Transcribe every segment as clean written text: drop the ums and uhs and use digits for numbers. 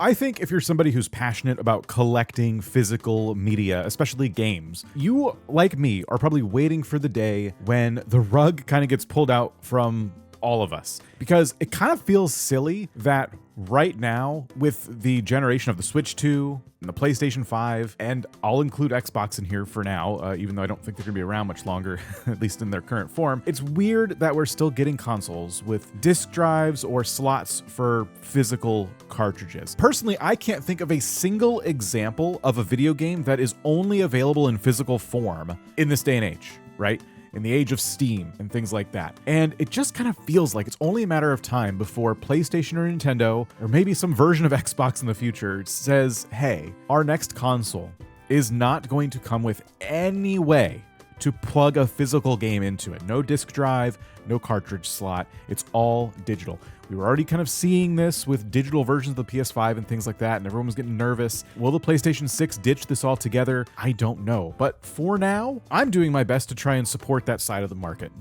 I think if you're somebody who's passionate about collecting physical media, especially games, you, like me, are probably waiting for the day when the rug kind of gets pulled out from all of us. Because it kind of feels silly that right now, with the generation of the Switch 2 and the PlayStation 5, and I'll include Xbox in here for now, even though I don't think they're going to be around much longer, at least in their current form, it's weird that we're still getting consoles with disk drives or slots for physical cartridges. Personally, I can't think of a single example of a video game that is only available in physical form in this day and age, right? In the age of Steam and things like that. And it just kind of feels like it's only a matter of time before PlayStation or Nintendo, or maybe some version of Xbox in the future, says, hey, our next console is not going to come with any way to plug a physical game into it. No disk drive, no cartridge slot. It's all digital. We were already kind of seeing this with digital versions of the PS5 and things like that, and everyone was getting nervous. Will the PlayStation 6 ditch this altogether? I don't know. But for now, I'm doing my best to try and support that side of the market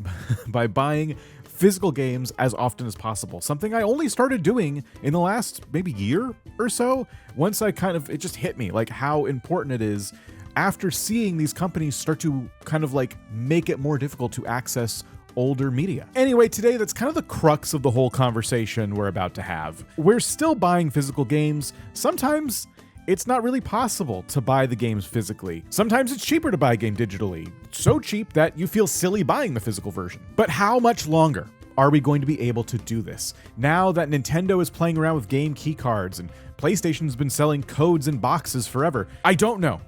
by buying physical games as often as possible. Something I only started doing in the last maybe year or so, once it just hit me, like how important it is after seeing these companies start to kind of like make it more difficult to access older media. Anyway, today that's kind of the crux of the whole conversation we're about to have. We're still buying physical games. Sometimes it's not really possible to buy the games physically. Sometimes it's cheaper to buy a game digitally. So cheap that you feel silly buying the physical version. But how much longer are we going to be able to do this? Now that Nintendo is playing around with game key cards and PlayStation's been selling codes in boxes forever, I don't know.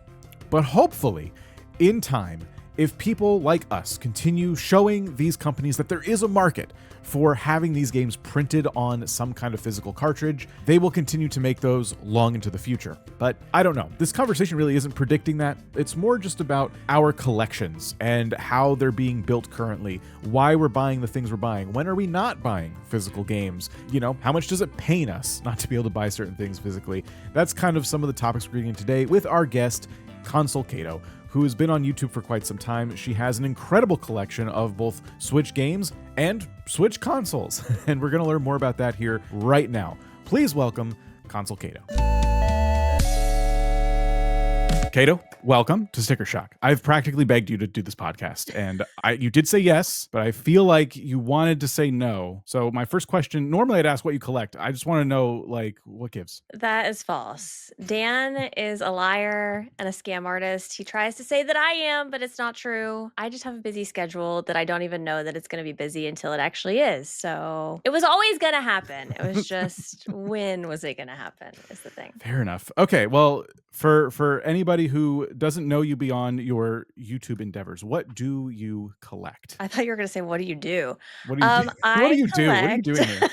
But hopefully, in time, if people like us continue showing these companies that there is a market for having these games printed on some kind of physical cartridge, they will continue to make those long into the future. But I don't know. This conversation really isn't predicting that. It's more just about our collections and how they're being built currently, why we're buying the things we're buying, when are we not buying physical games, how much does it pain us not to be able to buy certain things physically. That's kind of some of the topics we're getting into today with our guest, Console Caito, who has been on YouTube for quite some time. She has an incredible collection of both Switch games and Switch consoles, and we're going to learn more about that here right now. Please welcome Console Caito. Caito, welcome to Sticker Shock. I've practically begged you to do this podcast, and you did say yes, but I feel like you wanted to say no. So my first question, normally I'd ask what you collect. I just want to know, what gives? That is false. Dan is a liar and a scam artist. He tries to say that I am, but it's not true. I just have a busy schedule that I don't even know that it's going to be busy until it actually is. So it was always going to happen. It was just when was it going to happen is the thing. Fair enough. Okay, well, for anybody who doesn't know you beyond your YouTube endeavors, what do you collect? I thought you were going to say, what do you do? What do you do? What do I you do? What are you collect. doing here?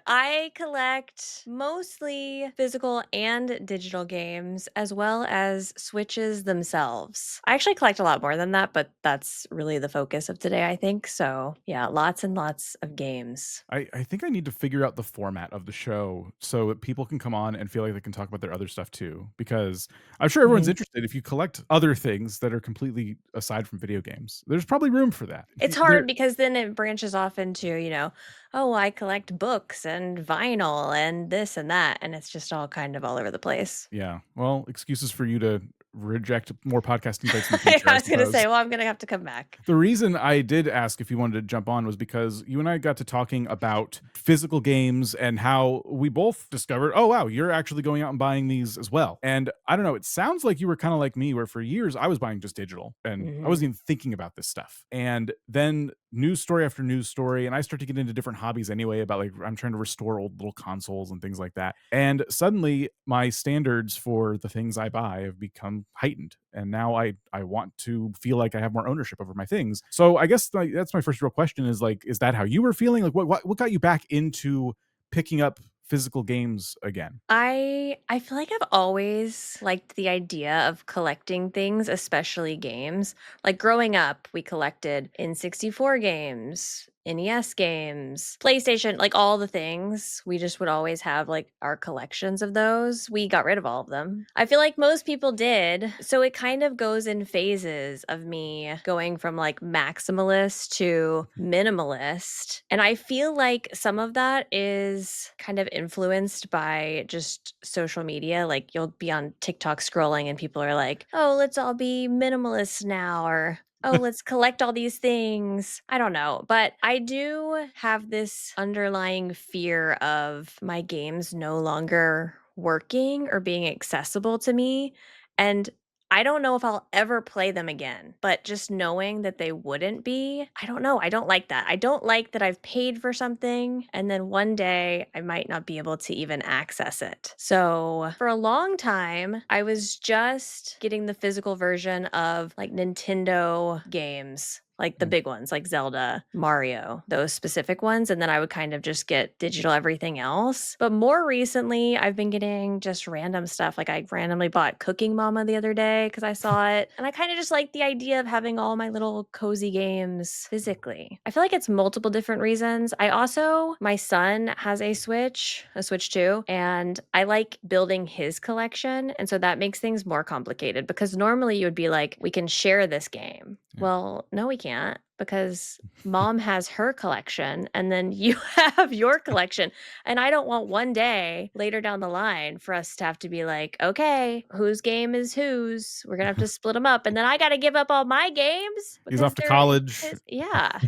I collect mostly physical and digital games, as well as Switches themselves. I actually collect a lot more than that, but that's really the focus of today, I think. So yeah, lots and lots of games. I think I need to figure out the format of the show so that people can come on and feel like they can talk about their other stuff too, because I'm sure everyone's Mhm. interested. If you collect other things that are completely aside from video games, there's probably room for that. It's hard because then it branches off into, oh, I collect books and vinyl and this and that. And it's just all kind of all over the place. Yeah. Well, excuses for you to reject more podcasting sites in the future, I I was going to suppose. say, well, I'm going to have to come back. The reason I did ask if you wanted to jump on was because you and I got to talking about physical games and how we both discovered, oh, wow, you're actually going out and buying these as well. And I don't know, it sounds like you were kind of like me, where for years I was buying just digital and I Mhm. wasn't even thinking about this stuff. And then news story after news story, and I start to get into different hobbies anyway about I'm trying to restore old little consoles and things like that. And suddenly my standards for the things I buy have become heightened. And now I want to feel like I have more ownership over my things. So I guess that's my first real question is is that how you were feeling? What got you back into picking up physical games again? I feel like I've always liked the idea of collecting things, especially games. Like growing up, we collected N64 games, NES games, PlayStation, like all the things. We just would always have like our collections of those. We got rid of all of them. I feel like most people did. So it kind of goes in phases of me going from like maximalist to minimalist. And I feel like some of that is kind of influenced by just social media. Like you'll be on TikTok scrolling and people are like, oh, let's all be minimalists now, or oh, let's collect all these things. I don't know. But I do have this underlying fear of my games no longer working or being accessible to me. And I don't know if I'll ever play them again, but just knowing that they wouldn't be, I don't know. I don't like that. I don't like that I've paid for something and then one day I might not be able to even access it. So for a long time, I was just getting the physical version of like Nintendo games, like the big ones, like Zelda, Mario, those specific ones. And then I would kind of just get digital everything else. But more recently, I've been getting just random stuff. Like I randomly bought Cooking Mama the other day because I saw it. And I kind of just like the idea of having all my little cozy games physically. I feel like it's multiple different reasons. I also, my son has a Switch 2, and I like building his collection. And so that makes things more complicated because normally you would be like, we can share this game. Yeah. Well, no, we can't because mom has her collection and then you have your collection. And I don't want one day later down the line for us to have to be like, okay, whose game is whose? We're going to have to split them up. And then I got to give up all my games He's because off to they're college. his. Yeah.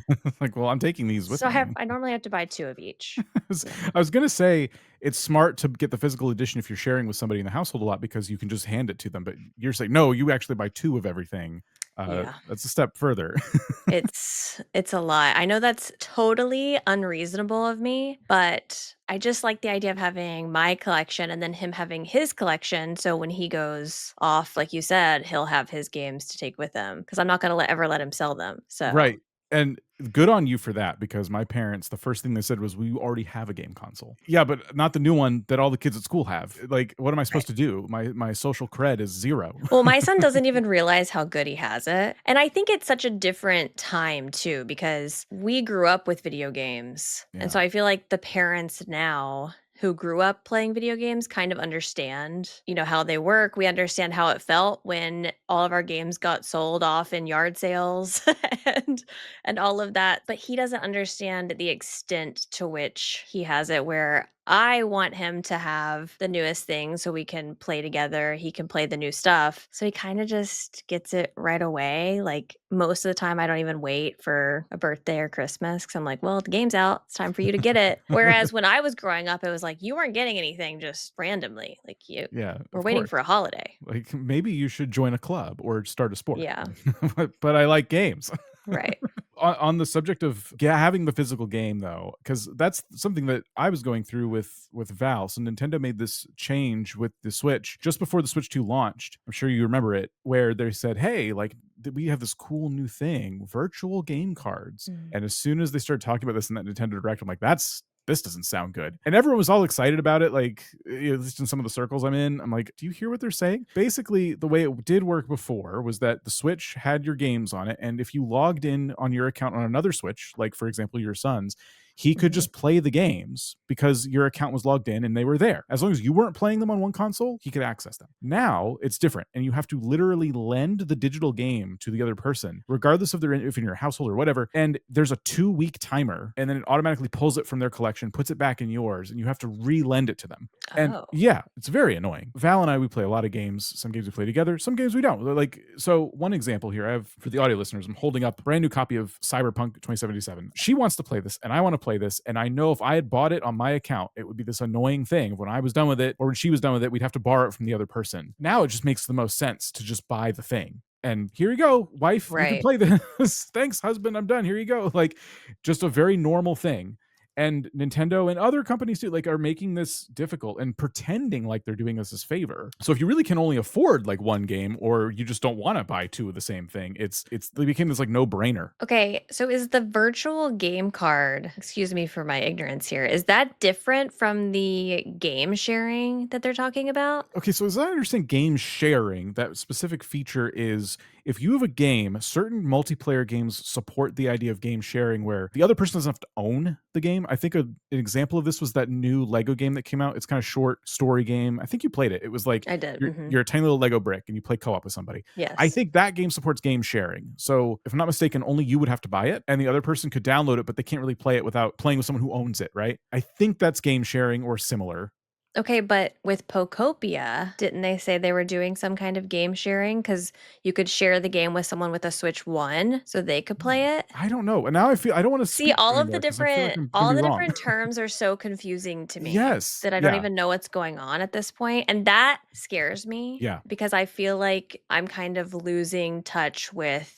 Like, well, I'm taking these with So me. I normally have to buy 2 of each. I was gonna say it's smart to get the physical edition if you're sharing with somebody in the household a lot because you can just hand it to them. But you're saying no, you actually buy 2 of everything. Yeah. That's a step further. It's a lot. I know that's totally unreasonable of me, but I just like the idea of having my collection and then him having his collection. So when he goes off, like you said, he'll have his games to take with him because I'm not going to ever let him sell them. So Right. And good on you for that because my parents, the first thing they said was, "We already have a game console." Yeah, but not the new one that all the kids at school have. Like, what am I right. supposed to do? My social cred is 0. Well, my son doesn't even realize how good he has it. And I think it's such a different time too, because we grew up with video games. And Yeah. so I feel like the parents now who grew up playing video games kind of understand, how they work. We understand how it felt when all of our games got sold off in yard sales and and all of that. But he doesn't understand the extent to which he has it where I want him to have the newest thing so we can play together. He can play the new stuff. So he kind of just gets it right away. Like most of the time, I don't even wait for a birthday or Christmas because I'm like, well, the game's out. It's time for you to get it. Whereas when I was growing up, it was like you weren't getting anything just randomly. Like you Yeah, were of waiting course. for a holiday. Like, maybe you should join a club or start a sport. Yeah, But I like games. right. On the subject of having the physical game though, because that's something that I was going through with Val. So Nintendo made this change with the Switch just before the Switch 2 launched. I'm sure you remember it, where they said, hey, like we have this cool new thing, virtual game cards. Mm. And as soon as they started talking about this in that Nintendo Direct, I'm like, this doesn't sound good. And everyone was all excited about it. Like, at least in some of the circles I'm in, I'm like, do you hear what they're saying? Basically, the way it did work before was that the Switch had your games on it. And if you logged in on your account on another Switch, like for example, your son's, he could Mhm. just play the games because your account was logged in and they were there. As long as you weren't playing them on one console, he could access them. Now it's different. And you have to literally lend the digital game to the other person, regardless of if in your household or whatever. And there's a 2-week timer, and then it automatically pulls it from their collection, puts it back in yours, and you have to re-lend it to them. And Oh, yeah, it's very annoying. Val and I, we play a lot of games. Some games we play together, some games we don't. Like, so one example here, I have for the audio listeners, I'm holding up a brand new copy of Cyberpunk 2077. She wants to play this, and I want to play this. And I know if I had bought it on my account, it would be this annoying thing. When I was done with it, or when she was done with it, we'd have to borrow it from the other person. Now it just makes the most sense to just buy the thing. And here you go, wife, you can right. play this. Thanks, husband, I'm done. Here you go. Like, just a very normal thing. And Nintendo and other companies too, like, are making this difficult and pretending like they're doing us this favor. So if you really can only afford like one game, or you just don't want to buy two of the same thing, they became this like no brainer. Okay, so is the virtual game card, excuse me for my ignorance here, is that different from the game sharing that they're talking about? Okay, so as I understand game sharing, that specific feature is if you have a game, certain multiplayer games support the idea of game sharing where the other person doesn't have to own the game. I think an example of this was that new Lego game that came out. It's kind of short story game. I think you played it. It was like I did. you're a tiny little Lego brick and you play co-op with somebody. I Yes. think that game supports game sharing. So if I'm not mistaken, only you would have to buy it and the other person could download it, but they can't really play it without playing with someone who owns it, right? I think that's game sharing or similar. Okay, but with Pokopia, didn't they say they were doing some kind of game sharing? Because you could share the game with someone with a Switch 1 so they could play it? I don't know. And now I don't want to See, speak anymore because I feel like I'm gonna all be the wrong. different terms are so confusing to me Yes. that I don't Yeah. even know what's going on at this point, and that scares me Yeah. because I feel like I'm kind of losing touch with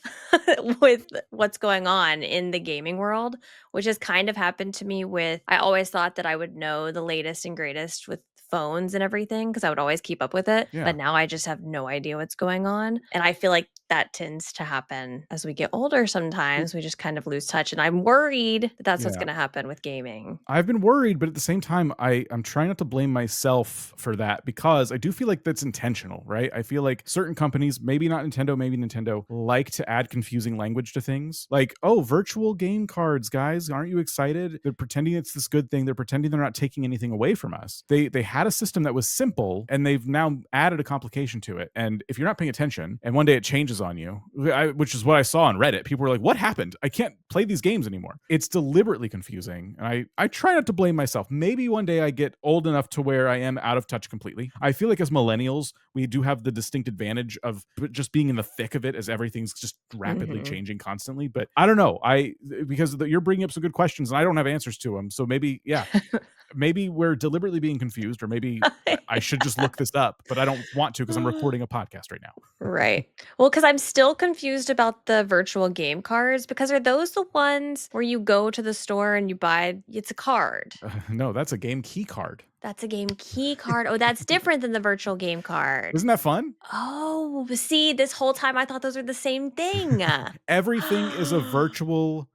with what's going on in the gaming world, which has kind of happened to me with I always thought that I would know the latest and greatest with phones and everything because I would always keep up with it, Yeah. but now I just have no idea what's going on, and I feel like that tends to happen as we get older It sometimes, we just kind of lose touch, and I'm worried that that's what's yeah. gonna happen with gaming. I've been worried, but at the same time, I'm trying not to blame myself for that because I do feel like that's intentional, right? I feel like certain companies, maybe not Nintendo, maybe Nintendo, like to add confusing language to things. Like, oh, virtual game cards, guys, aren't you excited? They're pretending it's this good thing. They're pretending they're not taking anything away from us. They had a system that was simple and they've now added a complication to it. And if you're not paying attention and one day it changes on you, which is what I saw on Reddit, people were like, what happened? I can't play these games anymore. It's deliberately confusing. And I try not to blame myself. Maybe one day I get old enough to where I am out of touch completely. I feel like as millennials, we do have the distinct advantage of just being in the thick of it as everything's just rapidly Mhm. changing constantly. But I don't know. Because you're bringing up some good questions and I don't have answers to them. So maybe, yeah, maybe we're deliberately being confused, or maybe I should just look this up, but I don't want to because I'm recording a podcast right now. Right. Well, because 'cause I'm still confused about the virtual game cards because are those the ones where you go to the store and you buy it's a card? No, that's a game key card. That's a game key card. Oh, that's different than the virtual game card. Isn't that fun? Oh, see, this whole time I thought those were the same thing. Everything is a virtual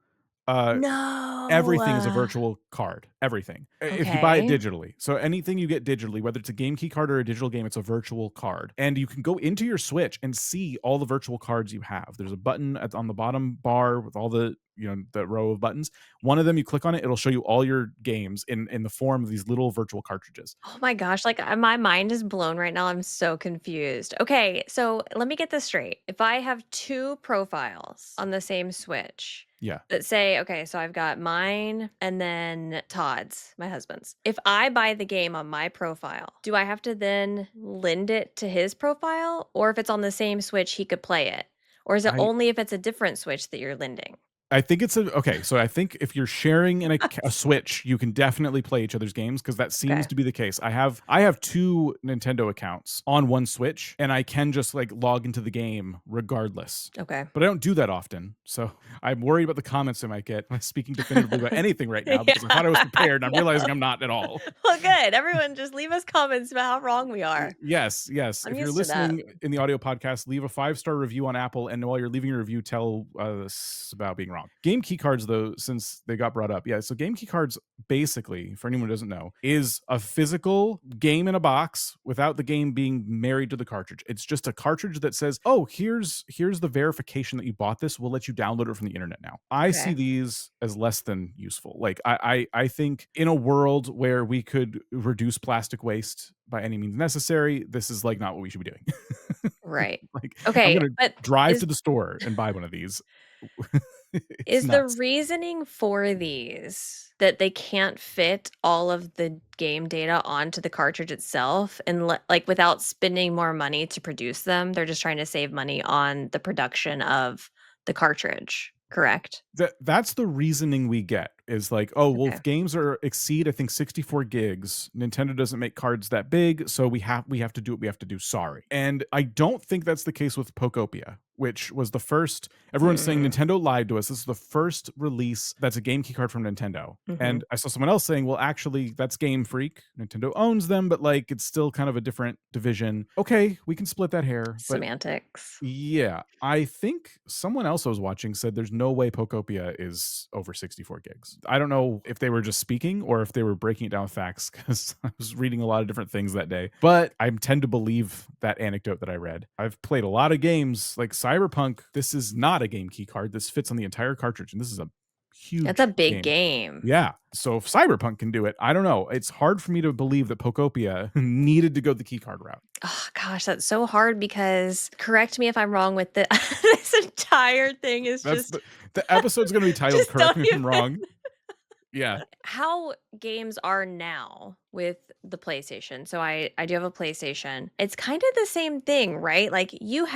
uh No. everything is a virtual card. Everything. If you buy it Okay. digitally. So anything you get digitally, whether it's a game key card or a digital game, it's a virtual card. And you can go into your Switch and see all the virtual cards you have. There's a button on the bottom bar with all the the row of buttons. One of them, you click on it, it'll show you all your games in the form of these little virtual cartridges. Oh my gosh, like, my mind is blown right now, I'm so confused. Okay, so let me get this straight. If I have 2 profiles on the same Switch Yeah. that say okay, so I've got mine and then Todd's, my husband's. If I buy the game on my profile, do I have to then lend it to his profile? Or if it's on the same Switch, he could play it? Or is it I only if it's a different Switch that you're lending? I think it's okay. So I think if you're sharing in a Switch, you can definitely play each other's games because that seems Okay. to be the case. I have two Nintendo accounts on one Switch, and I can just like log into the game regardless. Okay. But I don't do that often, so I'm worried about the comments I might get. I'm speaking definitively about anything right now because I thought I was prepared, and I'm Yeah. realizing I'm not at all. Well, good. Everyone just leave us comments about how wrong we are. Yes, yes. I'm If you're used to that. listening in the audio podcast, leave a 5-star review on Apple, and while you're leaving a review, tell us about being wrong. Game key cards, though, since they got brought up, yeah. So game key cards, basically, for anyone who doesn't know, is a physical game in a box without the game being married to the cartridge. It's just a cartridge that says, "Oh, here's the verification that you bought this. We'll let you download it from the internet now." I see Okay. these as less than useful. Like I think in a world where we could reduce plastic waste by any means necessary, this is like not what we should be doing. Right. Like I'm Okay, gonna but drive is to the store and buy one of these. It's is the nuts. reasoning for these that they can't fit all of the game data onto the cartridge itself and like without spending more money to produce them, they're just trying to save money on the production of the cartridge, correct? That's the reasoning we get is like, oh, well, Okay. if games are exceed, I think 64 gigs, Nintendo doesn't make cards that big, so we have to do what we have to do. Sorry. And I don't think that's the case with Pokopia. which was the first. Everyone's saying Mm. Nintendo lied to us. This is the first release that's a game keycard from Nintendo. Mhm. And I saw someone else saying, well, actually, that's Game Freak. Nintendo owns them, but like it's still kind of a different division. Okay, we can split that hair. But Semantics. yeah, I think someone else I was watching said there's no way Pokopia is over 64 gigs. I don't know if they were just speaking or if they were breaking it down with facts, because I was reading a lot of different things that day. But I tend to believe that anecdote that I read. I've played a lot of games like Cyberpunk. This is not a game key card. This fits on the entire cartridge, and this is a That's a huge big game. game. Yeah. So if Cyberpunk can do it, I don't know. It's hard for me to believe that Pokopia needed to go the keycard route. Oh gosh, that's so hard because correct me if I'm wrong with this entire thing is That's just the episode's going to be titled just "Correct don't Me If I'm even Wrong." Yeah. how games are now with the PlayStation. So I do have a PlayStation. It's kind of the same thing, right? Like you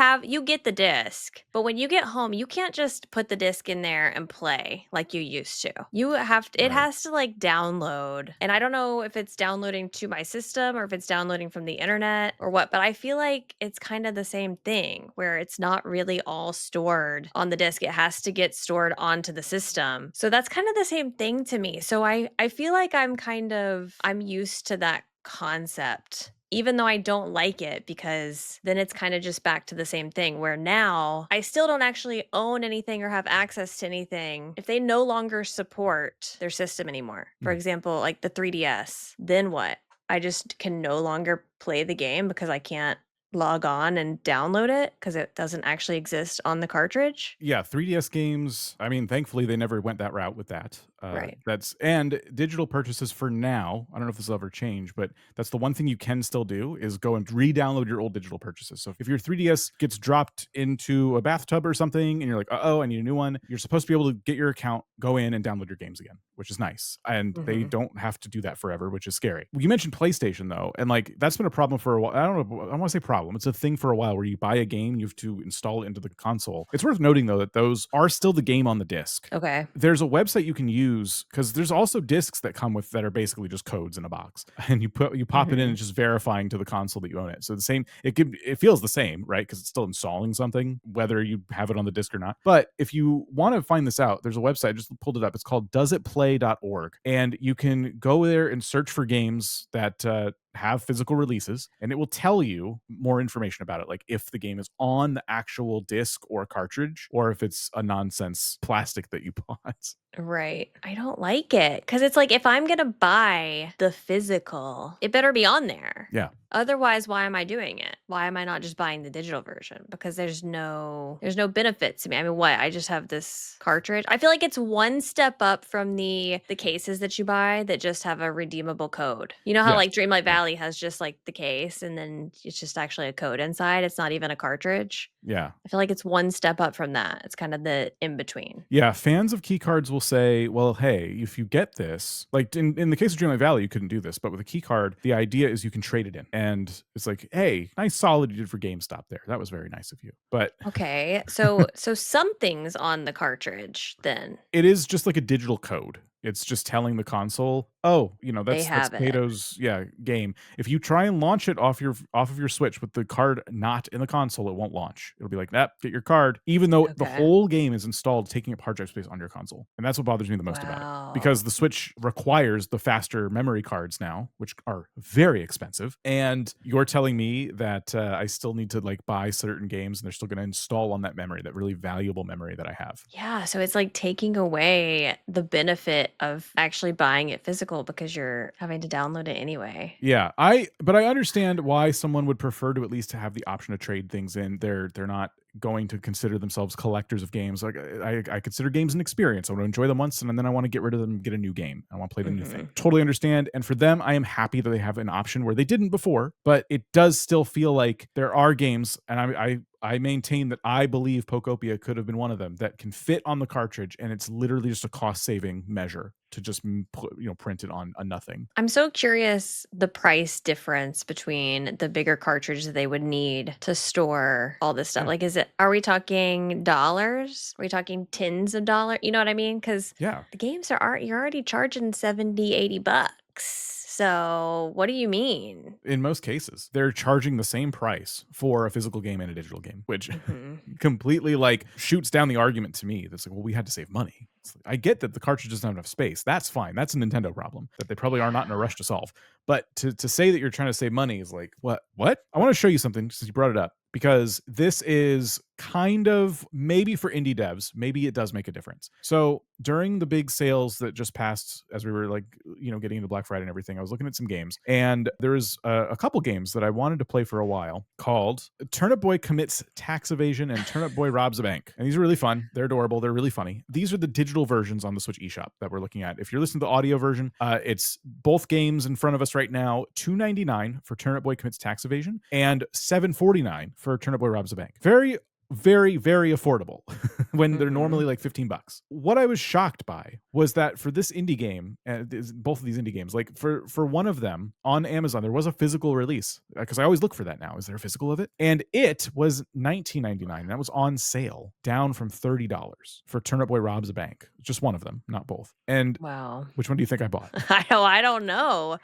get the disc, but when you get home, you can't just put the disc in there and play like you used to. It Right. has to like download. And I don't know if it's downloading to my system or if it's downloading from the internet or what, but I feel like it's kind of the same thing where it's not really all stored on the disk. It has to get stored onto the system. So that's kind of the same thing to me. So I feel like I'm used to that concept. Even though I don't like it, because then it's kind of just back to the same thing where now I still don't actually own anything or have access to anything. If they no longer support their system anymore, for Mm. example, like the 3DS, then what? I just can no longer play the game because I can't log on and download it because it doesn't actually exist on the cartridge. Yeah, 3DS games, I mean, thankfully, they never went that route with that. Right. That's and digital purchases for now, I don't know if this will ever change, but that's the one thing you can still do is go and re-download your old digital purchases. So if your 3DS gets dropped into a bathtub or something and you're like, "Uh-oh, I need a new one," you're supposed to be able to get your account, go in and download your games again, which is nice. And they Mhm. don't have to do that forever, which is scary. You mentioned PlayStation though, and like that's been a problem for a while. I don't know, I don't want to say problem. It's a thing for a while where you buy a game, you have to install it into the console. It's worth noting though that those are still the game on the disc. Okay. There's a website you can use because there's also discs that come with that are basically just codes in a box, and you pop it in Mhm. and just verifying to the console that you own it. So the same, it feels the same, right? Because it's still installing something, whether you have it on the disc or not. But if you want to find this out, there's a website. I just pulled it up. It's called doesitplay.org, and you can go there and search for games that have physical releases, and it will tell you more information about it, like if the game is on the actual disc or cartridge or if it's a nonsense plastic that you bought. Right. I don't like it because it's like if I'm going to buy the physical, it better be on there. Yeah. Otherwise, why am I doing it? Why am I not just buying the digital version? Because there's no benefit to me. I mean, what? I just have this cartridge. I feel like it's one step up from the cases that you buy that just have a redeemable code. You know how Yes. like Dreamlight Yeah. Valley has just like the case and then it's just actually a code inside. It's not even a cartridge. Yeah. I feel like it's one step up from that. It's kind of the in between. Yeah, fans of key cards will say, well, hey, if you get this, like in the case of Dreamlight Valley, you couldn't do this, but with a key card, the idea is you can trade it in. And it's like, hey, nice solid you did for GameStop there. That was very nice of you. But Okay. So something's on the cartridge then. it is just like a digital code. It's just telling the console, "Oh, They that's have it. Kato's, yeah, game." If you try and launch it off of your Switch with the card not in the console, it won't launch. It'll be like, "Nah, get your card," even though the Okay. whole game is installed, taking up hard drive space on your console. And that's what bothers me the most about it. Because Wow. the Switch requires the faster memory cards now, which are very expensive. And you're telling me that I still need to like buy certain games and they're still going to install on that memory, that really valuable memory that I have. Yeah, so it's like taking away the benefit of actually buying it physical because you're having to download it anyway. Yeah, but I understand why someone would prefer to at least have the option to trade things in. They're not going to consider themselves collectors of games. Like I consider games an experience. I want to enjoy them once, and then I want to get rid of them, and get a new game. I want to play the new thing. Mhm. Totally understand. And for them, I am happy that they have an option where they didn't before. But it does still feel like there are games, and I maintain that I believe Pokopia could have been one of them that can fit on the cartridge, and it's literally just a cost saving measure to just print it on a nothing. I'm so curious the price difference between the bigger cartridge that they would need to store all this stuff. Yeah, Like, are we talking dollars? Are we talking tens of dollars? You know what I mean? Because yeah. the games you're already charging 70, $80. So, what do you mean? In most cases, they're charging the same price for a physical game and a digital game, which Mhm. completely like shoots down the argument to me that's like, well, we had to save money. It's like, I get that the cartridge doesn't have enough space. That's fine. That's a Nintendo problem that they probably are not in a rush to solve. But to say that you're trying to save money is like, what? What? I want to show you something since you brought it up, because this is kind of maybe for indie devs, maybe it does make a difference. So during the big sales that just passed, as we were like, getting into Black Friday and everything, I was looking at some games, and there was a couple games that I wanted to play for a while called Turnip Boy Commits Tax Evasion and Turnip Boy Robs a Bank. And these are really fun. They're adorable. They're really funny. These are the digital versions on the Switch eShop that we're looking at. If you're listening to the audio version, it's both games in front of us right now, $2.99 for Turnip Boy Commits Tax Evasion and $7.49 for Turnip Boy Robs a Bank. Very, very, very affordable when they're normally like $15. What I was shocked by was that for this indie game, both of these indie games, like for one of them on Amazon, there was a physical release, because I always look for that now. Is there a physical of it? And it was $19.99. That was on sale, down from $30 for Turnip Boy Robs a Bank. Just one of them, not both. And Wow. which one do you think I bought? I don't know.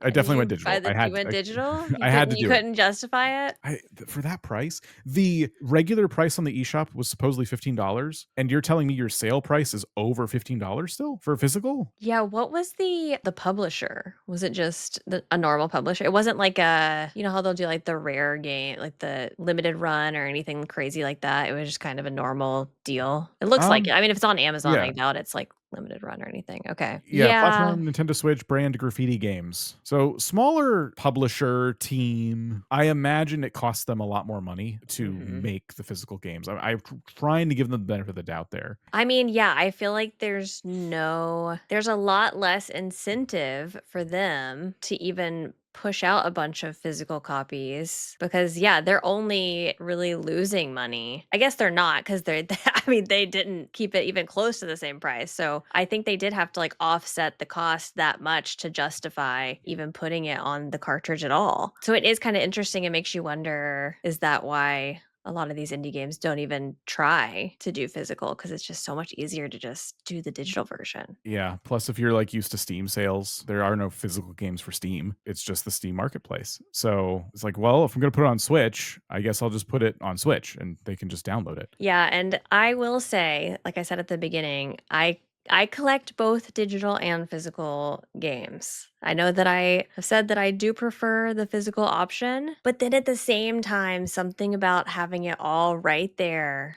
I definitely went digital. You went digital? I had to do You it. couldn't justify it? For that price, the regular price on the eShop was supposedly $15, and you're telling me your sale price is over $15 still for a physical? Yeah, what was the publisher? Was it just a normal publisher? It wasn't like how they'll do like the rare game, like the limited run or anything crazy like that. It was just kind of a normal deal. It looks like it. Um, I mean, if it's on Amazon, yeah. I doubt it's like limited run or anything. Okay. Yeah, Yeah. platform, Nintendo Switch, brand Graffiti Games. So smaller publisher team. I imagine it costs them a lot more money to make the physical games. I'm trying to give them the benefit of the doubt there. I mean, yeah, I feel like there's a lot less incentive for them to even push out a bunch of physical copies because yeah, they're only really losing money. I guess they're not because they're I mean, they didn't keep it even close to the same price. So I think they did have to like offset the cost that much to justify even putting it on the cartridge at all. So it is kind of interesting. It makes you wonder, is that why a lot of these indie games don't even try to do physical because it's just so much easier to just do the digital version? Yeah. Plus, if you're like used to Steam sales, there are no physical games for Steam. It's just the Steam marketplace. So it's like, well, if I'm going to put it on Switch, I guess I'll just put it on Switch and they can just download it. Yeah, and I will say, like I said at the beginning, I collect both digital and physical games. I know that I have said that I do prefer the physical option, but then at the same time, something about having it all right there,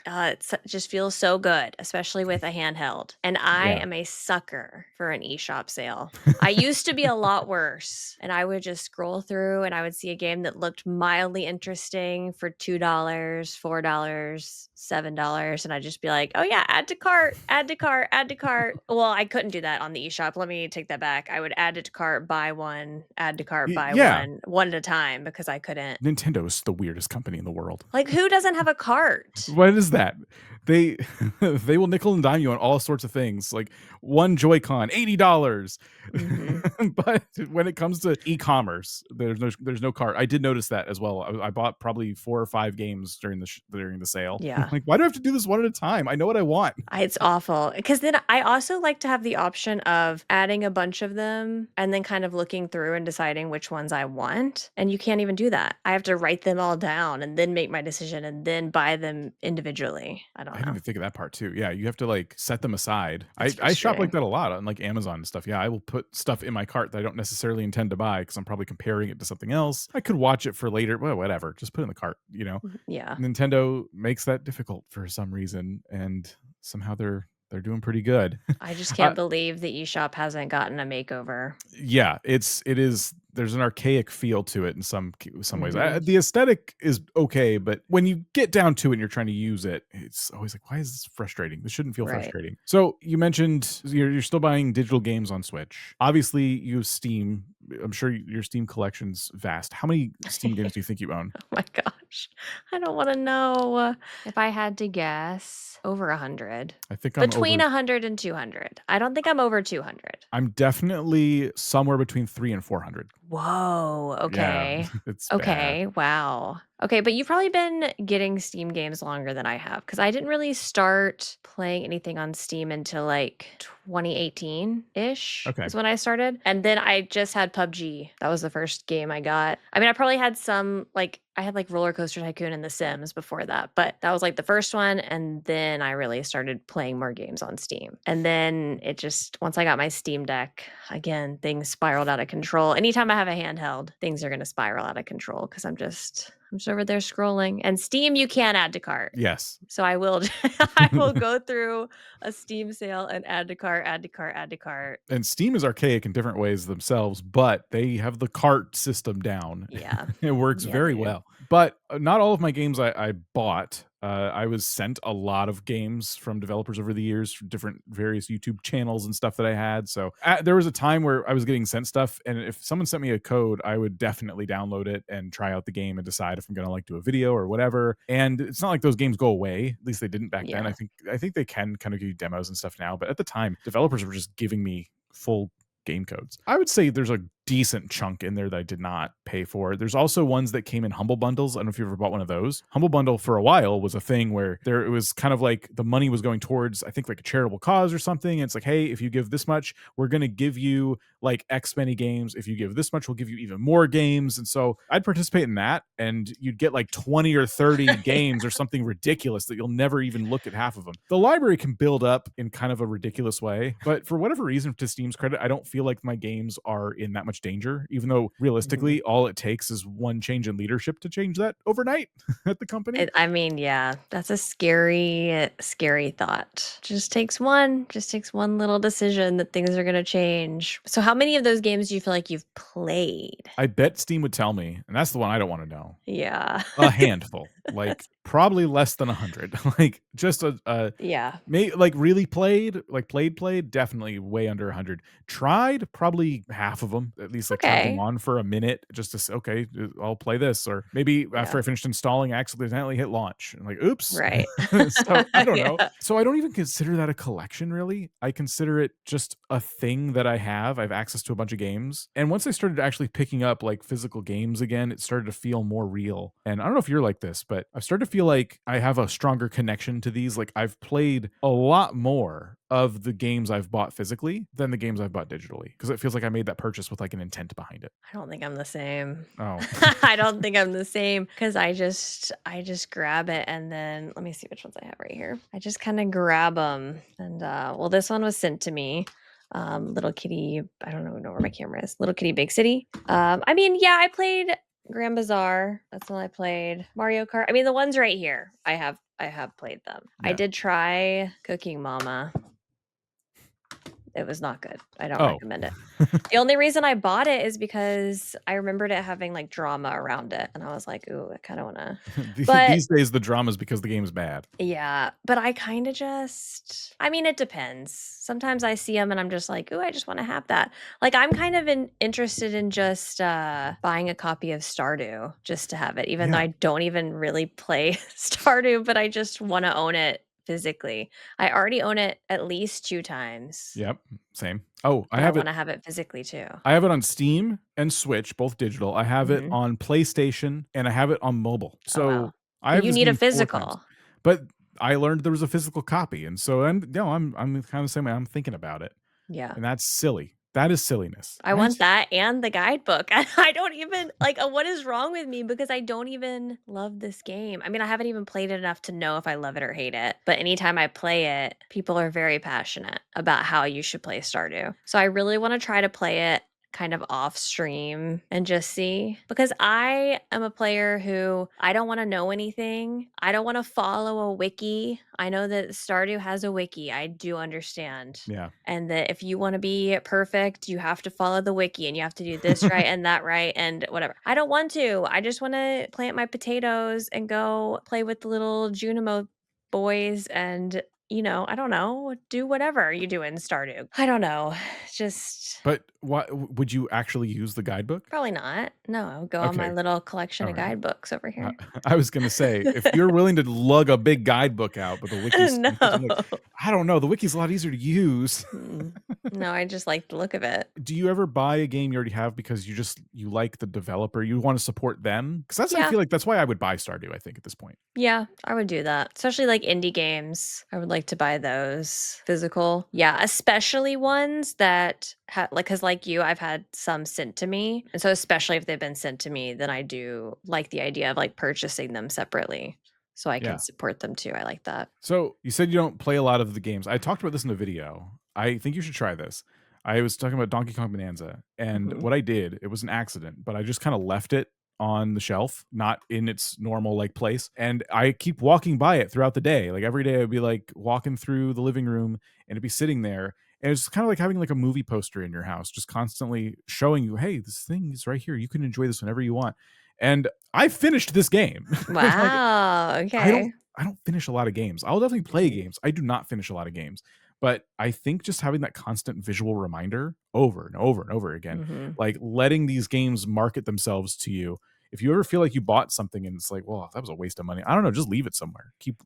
just feels so good, especially with a handheld. And I Yeah. am a sucker for an eShop sale. I used to be a lot worse, and I would just scroll through and I would see a game that looked mildly interesting for $2, $4, $7, and I'd just be like, oh yeah, add to cart, add to cart, add to cart. Well, I couldn't do that on the eShop. Let me take that back. I would add it to cart, buy one, add to cart, buy Yeah. one at a time because I couldn't. Nintendo is the weirdest company in the world. Like, who doesn't have a cart? What is that? They they will nickel and dime you on all sorts of things. Like one Joy-Con, $80. But when it comes to e-commerce, there's no cart. I did notice that as well. I bought probably 4 or 5 games during the sale. Yeah. Like, why do I have to do this one at a time? I know what I want. It's awful. Because then I also like to have the option of adding a bunch of them and then kind of looking through and deciding which ones I want. And you can't even do that. I have to write them all down and then make my decision and then buy them individually. I don't I didn't know. even think of that part too. Yeah, you have to like set them aside. It's I shop like frustrating. that a lot on like Amazon and stuff. Yeah, I will put stuff in my cart that I don't necessarily intend to buy because I'm probably comparing it to something else. I could watch it for later. Well, whatever. Just put it in the cart, Yeah. Nintendo makes that difficult for some reason, and somehow they're doing pretty good. I just Uh, can't believe the eShop hasn't gotten a makeover. yeah, it is. There's an archaic feel to it in some ways. Mhm. The aesthetic is okay, but when you get down to it and you're trying to use it, it's always like, why is this frustrating? This shouldn't feel Right. frustrating. So you mentioned you're still buying digital games on Switch. Obviously, you have Steam. I'm sure your Steam collection's vast. How many Steam games do you think you own? Oh my gosh. I don't wanna know. If I had to guess, over 100. I think I'm Between over. 100 and 200. I don't think I'm over 200. I'm definitely somewhere between 3 and 400. Whoa, Yeah, okay. it's bad. Okay, wow. Okay, but you've probably been getting Steam games longer than I have because I didn't really start playing anything on Steam until like 2018-ish Okay. is when I started. And then I just had PUBG. That was the first game I got. I mean, I probably had some like I had like Roller Coaster Tycoon and The Sims before that, but that was like the first one. And then I really started playing more games on Steam. And then it just, once I got my Steam Deck, again, things spiraled out of control. Anytime I have a handheld, things are going to spiral out of control because I'm just over there scrolling. And Steam, you can add to cart. Yes. So I will I will go through a Steam sale and add to cart, add to cart, add to cart. And Steam is archaic in different ways themselves, but they have the cart system down. Yeah. It works Yeah, very they do. well. But not all of my games I bought. I was sent a lot of games from developers over the years, from different various YouTube channels and stuff that I had. So there was a time where I was getting sent stuff, and if someone sent me a code, I would definitely download it and try out the game and decide if I'm going to like do a video or whatever. And it's not like those games go away. At least they didn't back then. Yeah. I think they can kind of give you demos and stuff now, but at the time, developers were just giving me full game codes. I would say there's a decent chunk in there that I did not pay for. There's also ones that came in Humble Bundles. I don't know if you ever bought one of those. Humble Bundle for a while was a thing where it was kind of like the money was going towards, I think, like a charitable cause or something. And it's like, hey, if you give this much, we're going to give you like X many games. If you give this much, we'll give you even more games. And so I'd participate in that, and you'd get like 20 or 30 games or something ridiculous that you'll never even look at half of them. The library can build up in kind of a ridiculous way, but for whatever reason, to Steam's credit, I don't feel like my games are in that much danger, even though Mhm. realistically, all it takes is one change in leadership to change that overnight at the company. I mean, yeah, that's a scary thought. Just takes one little decision that things are gonna change. So how many of those games do you feel like you've played? I bet Steam would tell me, and that's the one I don't want to know. Yeah. A handful, like probably less than 100, like just a Yeah. like really played, like played, definitely way under 100. Tried probably half of them, at least like turned them Okay. on for a minute just to say, okay, I'll play this. Or maybe after Yeah. I finished installing, I accidentally hit launch. And like, oops. Right. So I don't know. Yeah. So I don't even consider that a collection really. I consider it just a thing that I have. I have access to a bunch of games. And once I started actually picking up like physical games again, it started to feel more real. And I don't know if you're like this, but I've started to feel like I have a stronger connection to these. Like I've played a lot more of the games I've bought physically than the games I've bought digitally, because it feels like I made that purchase with like an intent behind it. I don't think I'm the same. Oh, I don't think I'm the same because I just grab it and then let me see which ones I have right here. I just kind of grab them and well, this one was sent to me. Little Kitty, I don't know where my camera is. Little Kitty Big City. I mean, yeah, I played Grand Bazaar. That's one I played. Mario Kart. I mean, the ones right here. I have played them. I yeah. did try Cooking Mama. It was not good. I don't Oh. recommend it. The only reason I bought it is because I remembered it having, like, drama around it, and I was like, "Ooh, I kinda wanna." But These days, the drama is because the game's bad. yeah, but I kinda just I mean, it depends. Sometimes I see them and I'm just like, "Ooh, I just wanna have that." Like, I'm kind of interested in just, buying a copy of Stardew just to have it, even though Yeah. I don't even really play Stardew, but I just wanna own it physically. I already own it at least 2 times, Yep. Same. Oh, but I wanna have it physically too. I have it on Steam and Switch, both digital. I have it Mhm. on PlayStation, and I have it on mobile. Oh, wow. So I But have you this need a game 4 times. physical. But I learned there was a physical copy, and so I'm kind of the same way. I'm thinking about it, Yeah. and that's silly. That is silliness. I want that and the guidebook. I don't even like, what is wrong with me because I don't even love this game. I mean, I haven't even played it enough to know if I love it or hate it, but anytime I play it, people are very passionate about how you should play Stardew. So I really wanna try to play it kind of off stream and just see because I am a player who I don't wanna know anything. I don't wanna follow a wiki. I know that Stardew has a wiki. I do understand. Yeah. And that if you wanna be perfect, you have to follow the wiki and you have to do this right and that right and whatever. I don't want to. I just wanna plant my potatoes and go play with the little Junimo boys and I don't know, do whatever you do in Stardew. I don't know. Just But what would you actually use the guidebook? probably not. No, I'll go on my Okay, little collection all of right. guidebooks over I here. I was gonna say, if you're willing to lug a big guidebook out, but the wiki's No. like, I don't know, the wiki's a lot easier to use. Mm. No, I just like the look of it. Do you ever buy a game you already have because you like the developer, you wanna support them? Because I Yeah. feel like that's why I would buy Stardew, I think, at this point. Yeah, I would do that, especially like indie games. I would like to buy those physical. Yeah, especially ones that cuz like you, I've had some sent to me. And so especially if they've been sent to me, then I do like the idea of like purchasing them separately so I can Yeah. support them too. I like that. So, you said you don't play a lot of the games. I talked about this in a video. I think you should try this. I was talking about Donkey Kong Bonanza, and Mhm. what I did, it was an accident, but I just kinda left it on the shelf, not in its normal, like, place, and I keep walking by it throughout the day. Like, every day I'd be, like, walking through the living room, and it'd be sitting there, and it's kinda like having, like, a movie poster in your house, just constantly showing you, "Hey, this thing is right here. You can enjoy this whenever you want." And I finished this game. Like, Wow, I don't okay. I don't finish a lot of games. I'll definitely play Mhm. games. I do not finish a lot of games. But I think just having that constant visual reminder over and over and over again, Mhm. like letting these games market themselves to you. If you ever feel like you bought something and it's like, well, that was a waste of money. I don't know, just leave it somewhere. Keep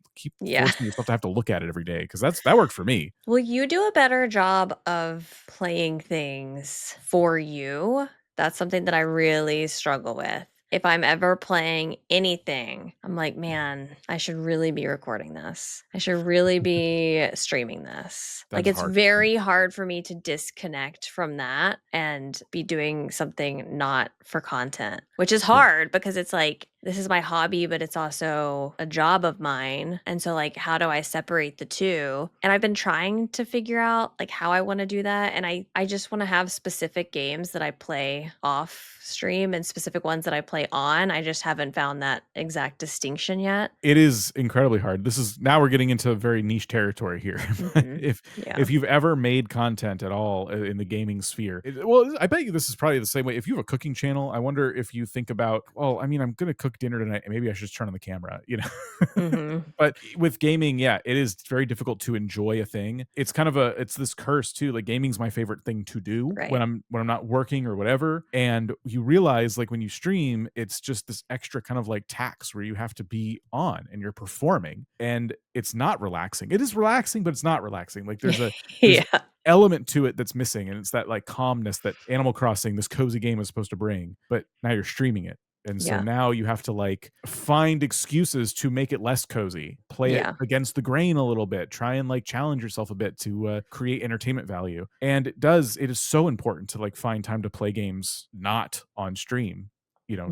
Yeah. forcing yourself to have to look at it every day because that worked for me. Will you do a better job of playing things for you? That's something that I really struggle with. If I'm ever playing anything, I'm like, man, I should really be recording this. I should really be streaming this. That Like, is it's hard. very hard for me to disconnect from that and be doing something not for content, which is Yeah. hard because it's like, this is my hobby, but it's also a job of mine. And so, like, how do I separate the two? And I've been trying to figure out like how I want to do that. And I just want to have specific games that I play off stream and specific ones that I play on. I just haven't found that exact distinction yet. It is incredibly hard. This is now we're getting into very niche territory here. But Hmm. if Yeah. you've ever made content at all in the gaming sphere, well, I bet you this is probably the same way. If you have a cooking channel, I wonder if you think about, well, I mean, I'm going to cook dinner tonight, and maybe I should just turn on the camera, you know. Hmm. But with gaming, yeah, it is very difficult to enjoy a thing. It's kind of it's this curse too. Like gaming's my favorite thing to do Right. when I'm not working or whatever. And you realize like when you stream, it's just this extra kind of like tax where you have to be on and you're performing and it's not relaxing. It is relaxing, but it's not relaxing. Like there's Yeah. element to it that's missing and it's that like calmness that Animal Crossing, this cozy game is supposed to bring, but now you're streaming it. And so Yeah. now you have to like find excuses to make it less cozy, play it Yeah. against the grain a little bit, try and like challenge yourself a bit to create entertainment value. And it is so important to like find time to play games not on stream,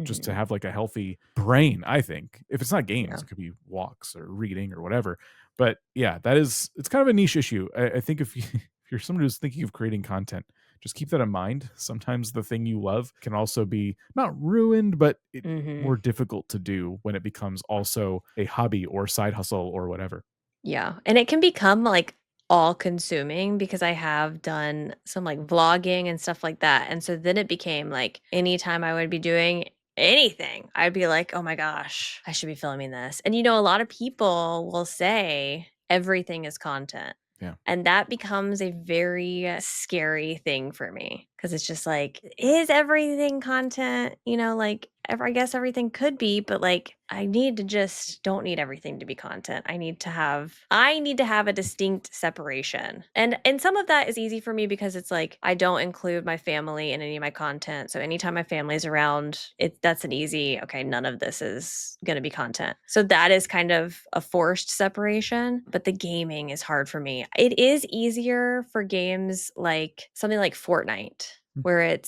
just to Hmm. have like a healthy brain, I think. If it's not games, Yeah. it could be walks or reading or whatever. But yeah, it's kind of a niche issue. I think if if you're someone who's thinking of creating content, just keep that in mind. Sometimes the thing you love can also be not ruined, but Hmm. more difficult to do when it becomes also a hobby or side hustle or whatever. Yeah, and it can become, like, all-consuming because I have done some, like, vlogging and stuff like that, and so then it became, like, anytime I would be doing anything, I'd be like, "Oh my gosh, I should be filming this," and, a lot of people will say everything is content, Yeah. and that becomes a very scary thing for me because it's just like, is everything content? Like, I guess everything could be, but like, I need to just don't need everything to be content. I need to have a distinct separation. And some of that is easy for me because it's like I don't include my family in any of my content. So anytime my family's around, that's an easy, okay, none of this is going to be content. So that is kind of a forced separation, but the gaming is hard for me. It is easier for games like something like Fortnite Mm. where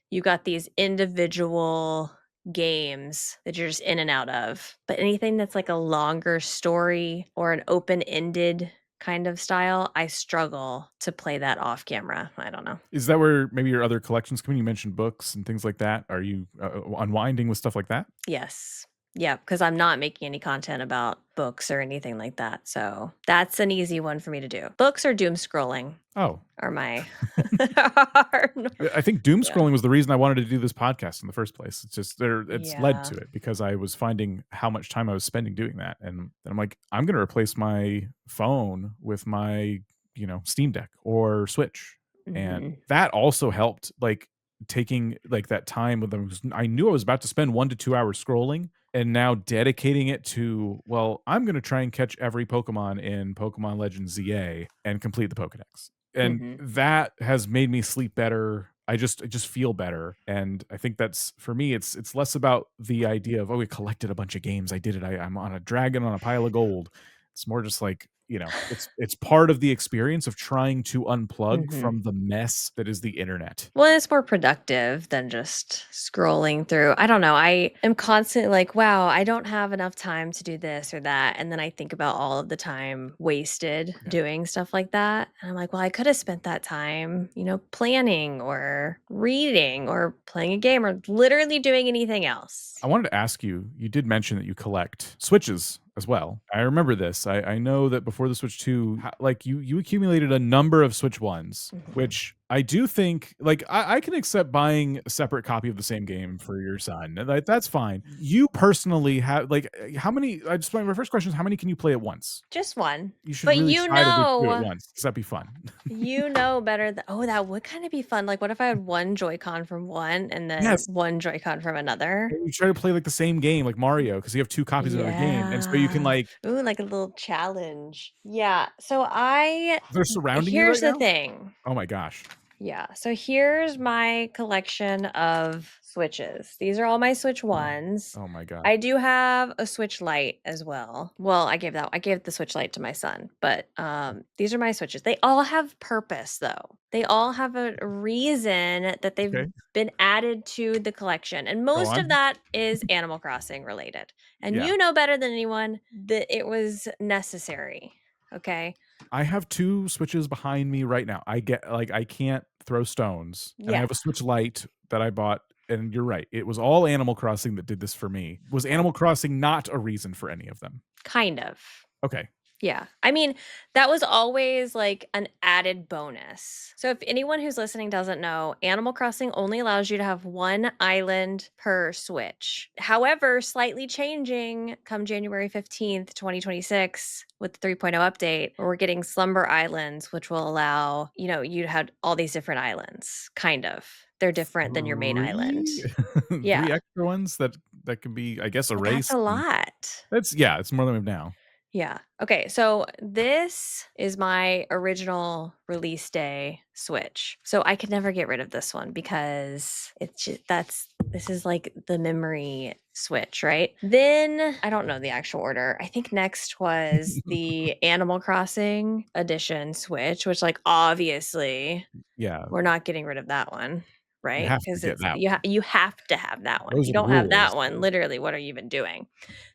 you got these individual games that you're just in and out of. But anything that's like a longer story or an open-ended kind of style, I struggle to play that off camera. I don't know. Is that where maybe your other collections come in? You mentioned books and things like that. Are you unwinding with stuff like that? Yes. Yeah, because I'm not making any content about books or anything like that. So that's an easy one for me to do. Books or doom scrolling Oh, are my I think doom yeah. scrolling was the reason I wanted to do this podcast in the first place. It's just it's led Yeah. to it because I was finding how much time I was spending doing that. And I'm like, I'm going to replace my phone with my, Steam Deck or Switch. And Mhm. that also helped, like, taking like that time with them. I knew I was about to spend 1 to 2 hours scrolling, and now dedicating it to, well, I'm going to try and catch every Pokemon in Pokemon Legends ZA and complete the Pokedex. And Mhm. that has made me sleep better. I just feel better, and I think that's, for me, it's less about the idea of, oh, we collected a bunch of games. I did it. I'm on a dragon on a pile of gold. It's more just like, it's part of the experience of trying to unplug Mhm. from the mess that is the internet. Well, it's more productive than just scrolling through. I don't know. I am constantly like, wow, I don't have enough time to do this or that. And then I think about all of the time wasted Yeah. doing stuff like that. And I'm like, well, I could have spent that time, planning or reading or playing a game or literally doing anything else. I wanted to ask you, you did mention that you collect Switches as well. I remember this. I know that before the Switch 2, like, you accumulated a number of Switch 1s, Mhm. which I do think, like, I can accept buying a separate copy of the same game for your son. Like, that's fine. You personally have, like, how many, my first question is, how many can you play at once? Just one. You should But really you try to do it know, once, 'cause that'd be fun. you know better than oh, that would kind of be fun. Like, what if I had one Joy-Con from one and then Yes. one Joy-Con from another? And you try to play, like, the same game, like Mario, because you have 2 copies of another game, and so you can, Yeah. like, Ooh, like a little challenge. Yeah. So I they're surrounding you here's right the now? thing. Oh my gosh. Yeah. So here's my collection of Switches. These are all my Switch ones. Oh my god. I do have a Switch Lite as well. Well, I gave the Switch Lite to my son, but these are my Switches. They all have purpose though. They all have a reason that they've Okay, been added to the collection. And go most of on. that is Animal Crossing related. And Yeah. you know better than anyone that it was necessary. Okay? I have 2 Switches behind me right now. I get, like, I can't throw stones, and I Yeah, have a Switch Lite that I bought, and you're right, it was all Animal Crossing that did this for me. Was Animal Crossing not a reason for any of them? kind of. Okay. Yeah. I mean, that was always like an added bonus. So if anyone who's listening doesn't know, Animal Crossing only allows you to have one island per Switch. However, slightly changing come January 15th, 2026 with the 3.0 update, where we're getting Slumber Islands, which will allow, you to have all these different islands, kind of. They're different than your main island. 3? Yeah. 3 extra ones that can be, I guess, Well, that's a erased, and lot. that's, yeah, it's more than we have now. Yeah. Okay. So this is my original release day Switch. So I could never get rid of this one because it's just this is like the memory Switch, right? Then I don't know the actual order. I think next was the Animal Crossing edition Switch, which like obviously Yeah, we're not getting rid of that one, you right? have to Because get it's that one. you have to have that one. If Those you are the don't have rules. that one, literally, what are you even doing?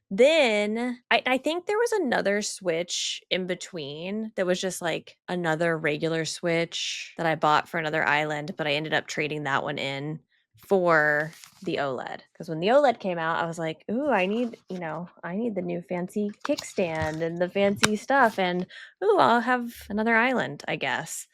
Then I think there was another Switch in between that was just like another regular Switch that I bought for another island, but I ended up trading that one in for the OLED. Because when the OLED came out, I was like, ooh, I need the new fancy kickstand and the fancy stuff. And ooh, I'll have another island, I guess.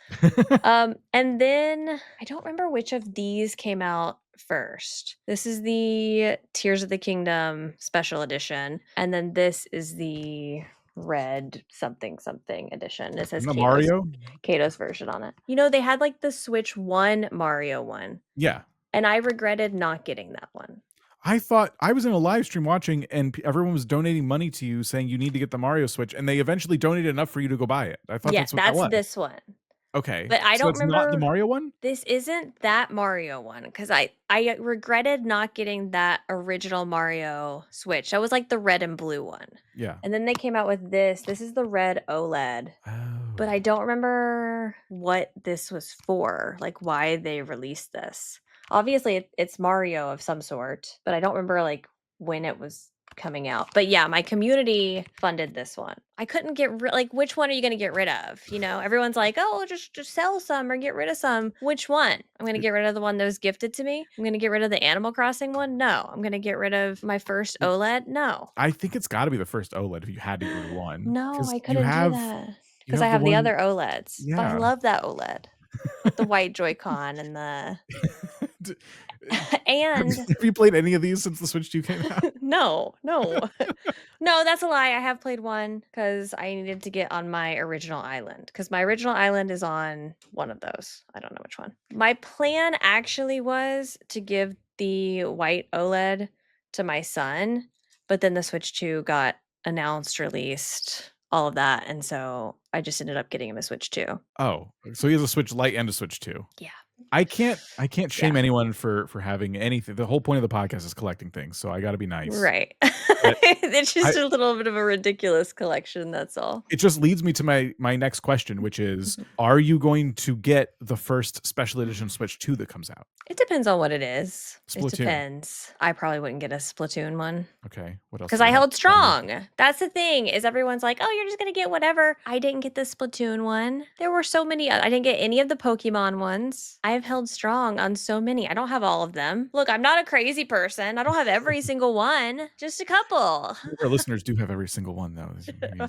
And then I don't remember which of these came out first. This is the Tears of the Kingdom special edition, and then this is the red something something edition. It says The Mario? Kato's version on it. They had like the Switch 1 Mario one, Yeah. and I regretted not getting that one. I thought I was in a live stream watching, and everyone was donating money to you saying you need to get the Mario Switch, and they eventually donated enough for you to go buy it. I thought Yeah, that's what that that's was. this one. Okay. But I So don't it's not the remember. Mario one? This isn't that Mario one because I regretted not getting that original Mario Switch. That was like the red and blue one. Yeah. And then they came out with this. This is the red OLED. But I Oh. don't remember what this was for, like why they released this. Obviously, it's Mario of some sort, but I don't remember like when it was coming out. But yeah, my community funded this one. I couldn't like, which one are you going to get rid of? You know, everyone's like, oh, just sell some or get rid of some. Which one? I'm going to get rid of the one that was gifted to me. I'm going to get rid of the Animal Crossing one. No, I'm going to get rid of my first OLED. No, I think it's got to be the first OLED if you had to get rid of one, no, because I couldn't do that you because I have the have the one. other OLEDs. But I Yeah. love that OLED with the white Joy-Con and the D- and have you played any of these since the Switch 2 came out? no, no. No, that's a lie. I have played one because I needed to get on my original island because my original island is on one of those. I don't know which one. My plan actually was to give the white OLED to my son, but then the Switch 2 got announced, released, all of that. And so I just ended up getting him a Switch 2. Oh, so he has a Switch Lite and a Switch 2. Yeah. I can't Yeah. shame anyone for having anything. The whole point of the podcast is collecting things, so I got to be nice. Right. But It's just I a little bit of a ridiculous collection, that's all. it just leads me to my next question, which is, Mhm. are you going to get the first special edition Switch 2 that comes out? It depends on what it is. It Splatoon. depends. I probably wouldn't get a Splatoon one Okay, what else because do I we have? held strong. That's the thing is everyone's like, "Oh, you're just gonna get whatever." I didn't get the Splatoon one. There were so many. I didn't get any of the Pokemon ones. I have held strong on so many. I don't have all of them. Look, I'm not a crazy person. I don't have every single one. Just a couple. Our listeners do have every single one, though.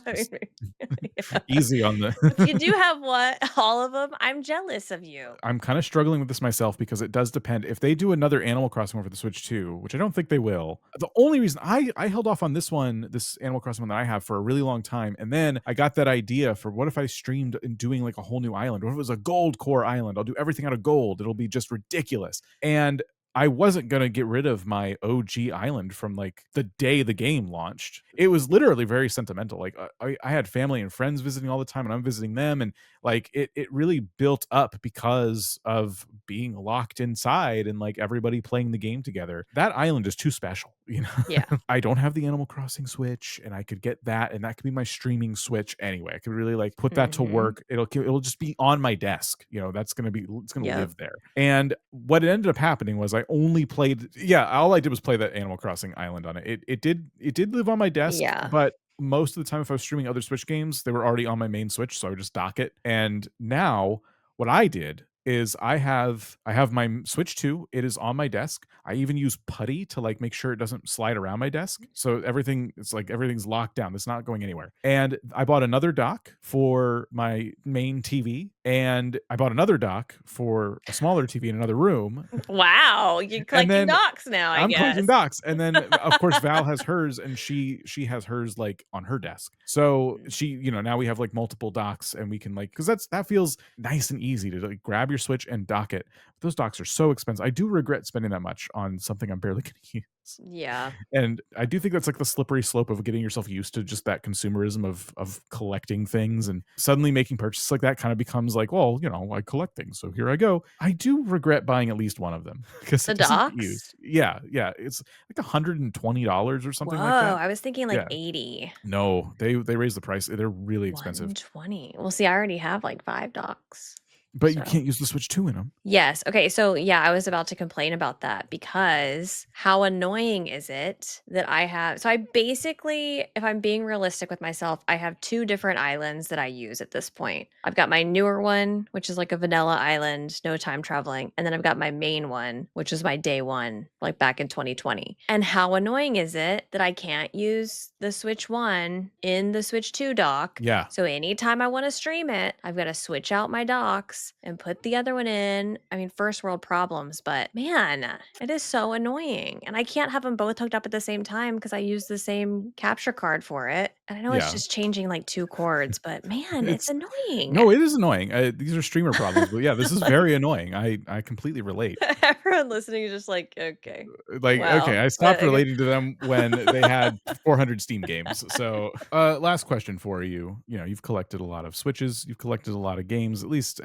I Just mean, yeah. easy on If you do the have what all of them, I'm jealous of you. I'm kind of struggling with this myself because it does depend. If they do another Animal Crossing one for the Switch 2, which I don't think they will, the only reason I held off on this one, this Animal Crossing one that I have for a really long time, and then I got that idea for what if I streamed and doing like a whole new island? What if it was a gold core island? I'll do everything out of gold. It'll be just ridiculous. And I wasn't going to get rid of my OG island from like the day the game launched. It was literally very sentimental. Like I had family and friends visiting all the time and I'm visiting them. And like it really built up because of being locked inside and like everybody playing the game together. That island is too special, you know. Yeah. I don't have the Animal Crossing Switch and I could get that and that could be my streaming Switch anyway. I could really like put that to Mhm. work. It'll just be on my desk, you know. It's going to Yep. live there. And what ended up happening was I only played all I did was play that Animal Crossing island on it. It did live on my desk, Yeah. but most of the time if I was streaming other Switch games, they were already on my main Switch, so I would just dock it. And now what I did is I have my Switch 2. It is on my desk. I even use putty to like make sure it doesn't slide around my desk. So everything's locked down. It's not going anywhere. And I bought another dock for my main TV, and I bought another dock for a smaller TV in another room. Wow, you're collecting then docks now, I I'm guess. collecting docks. And then of course Val has hers and she has hers like on her desk. So she, you know, now we have like multiple docks and we can like, because that feels nice and easy to like grab your Switch and dock it. Those docks are so expensive. I do regret spending that much on something I'm barely going to use. Yeah. And I do think that's like the slippery slope of getting yourself used to just that consumerism of collecting things, and suddenly making purchases like that kind of becomes like, well, you know, I collect things, so here I go. I do regret buying at least one of them because The it doesn't get docks? used. Yeah, it's like $120 or something Whoa, like that. I was thinking like Yeah. 80. No, they raised the price. They're really expensive. 120. Well, see, I already have like 5 docks. But you So can't use the Switch 2 in them. Yes. Okay. So, yeah, I was about to complain about that because how annoying is it that I have? So, I basically, if I'm being realistic with myself, I have 2 different islands that I use at this point. I've got my newer one, which is like a vanilla island, no time traveling. And then I've got my main one, which is my day one, like back in 2020. And how annoying is it that I can't use the Switch 1 in the Switch 2 dock? Yeah. So, anytime I want to stream it, I've got to switch out my docks and put the other one in. I mean, first world problems, but man, it is so annoying. And I can't have them both hooked up at the same time because I use the same capture card for it. And I know it's Yeah. just changing like 2 cords, but man, it's annoying. No, it is annoying. These are streamer problems, but yeah, this is very annoying. I completely relate. Everyone listening is just like, okay. Like, Wow. okay, I stopped Okay. relating to them when they had 400 Steam games. So, last question for you. You know, you've collected a lot of Switches, you've collected a lot of games. At least,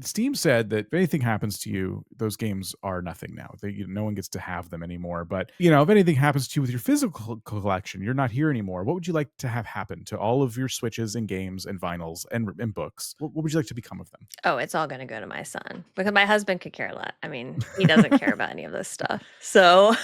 Steam said that if anything happens to you, those games are nothing now. No one gets to have them anymore. But, if anything happens to you with your physical collection, you're not here anymore. What would you like to have happen to all of your Switches and games and vinyls and books? What would you like to become of them? Oh, it's all going to go to my son because my husband could care less. I mean, he doesn't care about any of this stuff. So,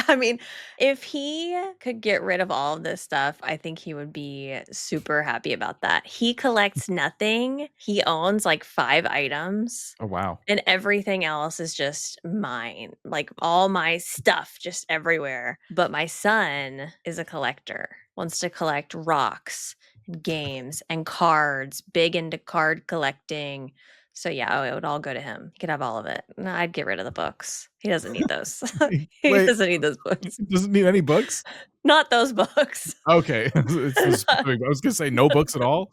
I mean, if he could get rid of all of this stuff, I think he would be super happy about that. He collects nothing. He owns like 5 items. Oh, wow. And everything else is just mine, like all my stuff just everywhere. But my son is a collector, wants to collect rocks and games and cards, big into card collecting. So yeah, it would all go to him. He could have all of it. No, I'd get rid of the books. He doesn't need those. He Wait. doesn't need those books. Doesn't need any books? Not those books. Okay. It's I was going to say no books at all.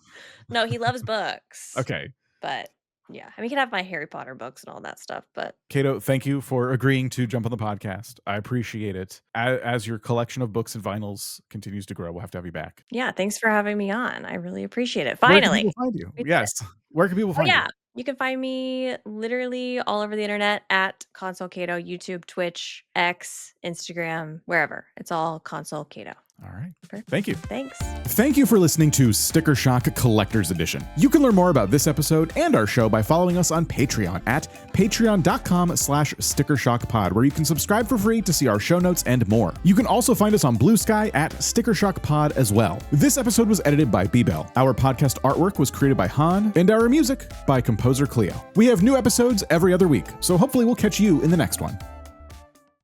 No, he loves books. Okay. But yeah, I mean, he can have my Harry Potter books and all that stuff, but Caito, thank you for agreeing to jump on the podcast. I appreciate it. As your collection of books and vinyls continues to grow, we'll have to have you back. yeah, thanks for having me on. I really appreciate it. Where can Finally. people find you? We did Yes. Where can people find yeah, you? you can find me literally all over the internet at Console Caito, YouTube, Twitch, X, Instagram, wherever. It's all Console Caito. All right. Perfect. Thank you. Thanks. Thank you for listening to Sticker Shock Collector's Edition. You can learn more about this episode and our show by following us on Patreon at patreon.com/stickershockpod, where you can subscribe for free to see our show notes and more. You can also find us on Blue Sky at Sticker Shock Pod as well. This episode was edited by B-Bell. Our podcast artwork was created by Han, and our music by composer Cleo. We have new episodes every other week, so hopefully we'll catch you in the next one.